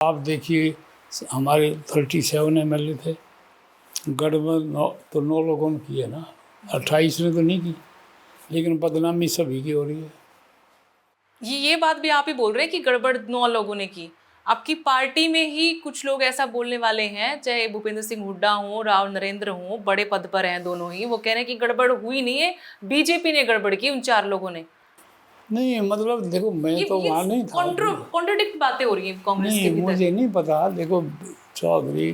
आप देखिए हमारे 37 MLA थे, गड़बड़ तो 9 लोगों ने की है ना, 28 ने तो नहीं की, लेकिन बदनामी सभी की हो रही है। ये बात भी आप ही बोल रहे हैं कि गड़बड़ 9 लोगों ने की। आपकी पार्टी में ही कुछ लोग ऐसा बोलने वाले हैं, चाहे भूपेंद्र सिंह हुड्डा हो, राव नरेंद्र हो, बड़े पद पर हैं दोनों ही, वो कह रहे हैं कि गड़बड़ हुई नहीं है, बीजेपी ने गड़बड़ की उन 4 लोगों ने। नहीं मतलब देखो, मैं तो वहाँ नहीं था। कॉन्ट्रोडिक्ट बातें हो रही हैं कांग्रेस के नहीं, भीतर। मुझे नहीं पता। देखो चौधरी,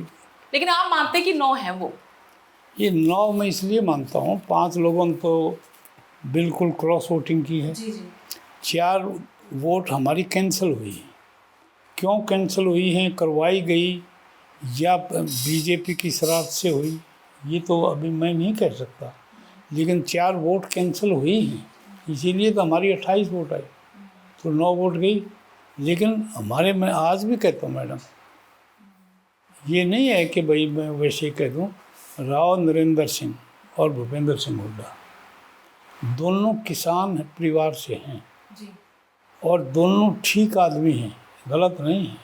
लेकिन आप मानते कि 9 हैं वो? ये 9 मैं इसलिए मानता हूँ, 5 लोगों ने तो बिल्कुल क्रॉस वोटिंग की है। जी जी। 4 वोट हमारी कैंसिल हुई है। क्यों कैंसिल हुई हैं, करवाई गई या बीजेपी की शरारत से हुई, ये तो अभी मैं नहीं कह सकता, लेकिन 4 वोट कैंसिल हुई हैं, इसीलिए तो हमारी 28 वोट आई, तो 9 वोट गई। लेकिन हमारे, मैं आज भी कहता हूँ मैडम, ये नहीं है कि भाई मैं वैसे ही कह दूँ, राव नरेंद्र सिंह और भूपेंद्र सिंह हुड्डा दोनों किसान परिवार से हैं जी। और दोनों ठीक आदमी हैं, गलत नहीं है,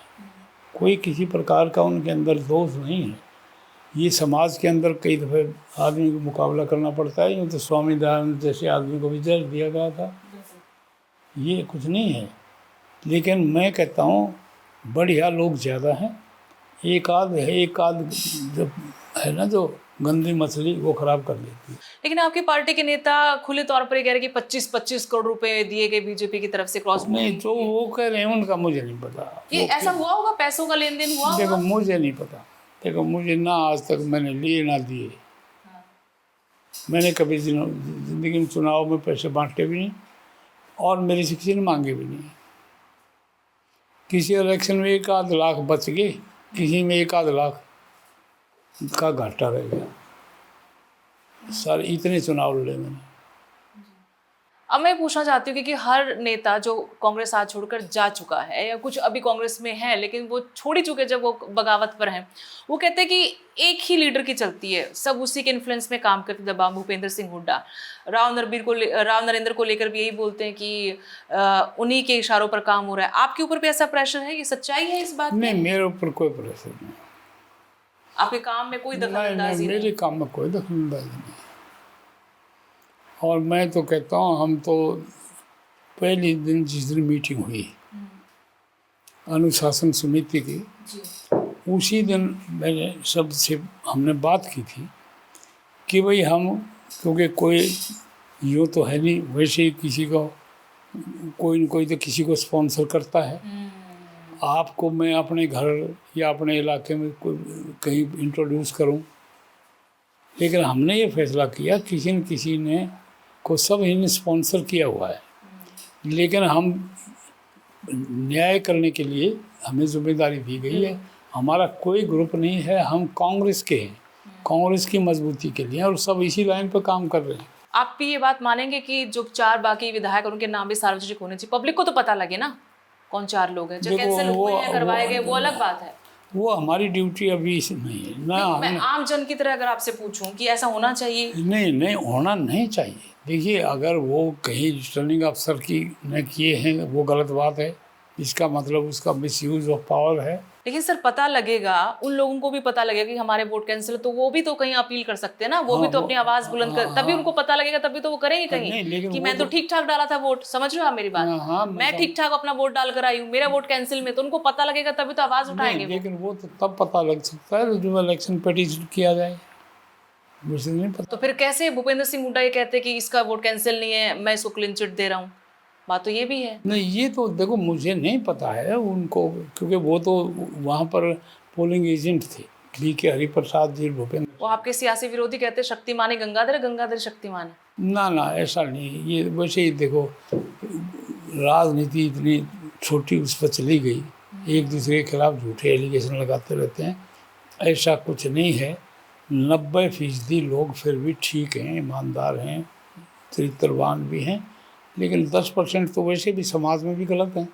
कोई किसी प्रकार का उनके अंदर दोष नहीं है। ये समाज के अंदर कई दफ़े आदमी को मुकाबला करना पड़ता है, यूँ तो स्वामी दयानंद जैसे आदमी को भी जज दिया गया था, ये कुछ नहीं है। लेकिन मैं कहता हूँ बढ़िया लोग ज़्यादा हैं, एक आध जो है ना, जो गंदी मछली वो खराब कर देती है। लेकिन आपकी पार्टी के नेता खुले तौर पर ये कह रहे हैं कि 25-25 करोड़ रुपए दिए गए बीजेपी की तरफ से क्रॉस। नहीं, जो वो कह रहे हैं उनका मुझे नहीं पता। ये ऐसा हुआ होगा, पैसों का लेन देन हुआ देखो होगा? मुझे नहीं पता। देखो मुझे ना आज तक मैंने लिए ना दिए। मैंने कभी जिंदगी में चुनाव में पैसे बांटे भी नहीं और मेरे से किसी ने मांगे भी नहीं। किसी इलेक्शन में 1 आध लाख बच गए, किसी में 1 आध लाख का घाटा रह गया। सारे इतने चुनाव लड़े मैंने। अब मैं पूछना चाहती हूँ कि हर नेता जो कांग्रेस आज छोड़कर जा चुका है या कुछ अभी कांग्रेस में है लेकिन वो छोड़ ही चुके, जब वो बगावत पर हैं, वो कहते हैं कि एक ही लीडर की चलती है, सब उसी के इन्फ्लुएंस में काम करते। दबाव भूपेंद्र सिंह हुड्डा राव नरेंद्र को लेकर भी यही बोलते हैं कि उन्हीं के इशारों पर काम हो रहा है। आपके ऊपर भी ऐसा प्रेशर है? ये सच्चाई है इस बात में? नहीं, मेरे ऊपर कोई प्रेशर नहीं। आपके काम में कोई दखलंदाजी नहीं? मेरे काम में कोई दखलंदाजी नहीं। और मैं तो कहता हूँ, हम तो पहले दिन जिस दिन मीटिंग हुई अनुशासन समिति की, उसी दिन मैंने सबसे हमने बात की थी कि भाई हम, क्योंकि कोई यूँ तो है नहीं, वैसे ही किसी को कोई न कोई तो किसी को स्पॉन्सर करता है। आपको मैं अपने घर या अपने इलाके में कोई कहीं इंट्रोड्यूस करूं, लेकिन हमने ये फैसला किया किसी न किसी ने को सब इन्हें स्पॉन्सर किया हुआ है, लेकिन हम न्याय करने के लिए हमें जिम्मेदारी दी गई है। हमारा कोई ग्रुप नहीं है, हम कांग्रेस के हैं, कांग्रेस की मजबूती के लिए, और सब इसी लाइन पर काम कर रहे हैं। आप भी ये बात मानेंगे कि जो 4 बाकी विधायक उनके नाम भी सार्वजनिक होने चाहिए, पब्लिक को तो पता लगे ना कौन 4 लोग हैं जो कैंसिल हुए हैं, करवाए गए, वो अलग बात है। वो हमारी ड्यूटी अभी नहीं है ना। मैं आम जन की तरह अगर आपसे पूछूं कि ऐसा होना चाहिए? नहीं होना नहीं चाहिए। देखिए, अगर वो कहीं रिटर्निंग अफसर की न किए हैं वो गलत बात है, इसका मतलब उसका मिसयूज ऑफ पावर है। लेकिन सर पता लगेगा, उन लोगों को भी पता लगेगा कि हमारे वोट कैंसिल, तो वो भी तो कहीं अपील कर सकते हैं ना, वो भी तो अपनी आवाज बुलंद कर, तभी उनको पता लगेगा, तभी तो वो करेंगे कहीं कि मैं तो ठीक ठाक डाला था वोट। समझ रहे हो आप मेरी बात? मैं ठीक ठाक अपना वोट डाल कर आई हूँ, मेरा वोट कैंसिल में, तो उनको पता लगेगा तभी तो आवाज उठाएंगे। लेकिन वो तो तब पता लग सकता है जो इलेक्शन पिटीशन किया जाए, मुझे नहीं पता। तो फिर कैसे भूपेंद्र सिंह हुड्डा ये कहते हैं कि इसका वोट कैंसिल नहीं है, मैं इसको क्लीन चिट दे रहा हूँ? बात तो ये भी है। नहीं, ये तो देखो मुझे नहीं पता है उनको, क्योंकि वो तो वहाँ पर पोलिंग एजेंट थे, BK हरिप्रसाद जी, भूपेंद्र। वो आपके सियासी विरोधी कहते हैं शक्तिमान है गंगाधर, गंगाधर शक्तिमान है। ना ऐसा नहीं, ये वैसे ही देखो राजनीति इतनी छोटी उस पर चली गई, एक दूसरे के खिलाफ झूठे एलिगेशन लगाते रहते हैं, ऐसा कुछ नहीं है। 90% लोग फिर भी ठीक हैं, ईमानदार हैं, चरित्रवान भी हैं, लेकिन 10% तो वैसे भी समाज में भी गलत हैं।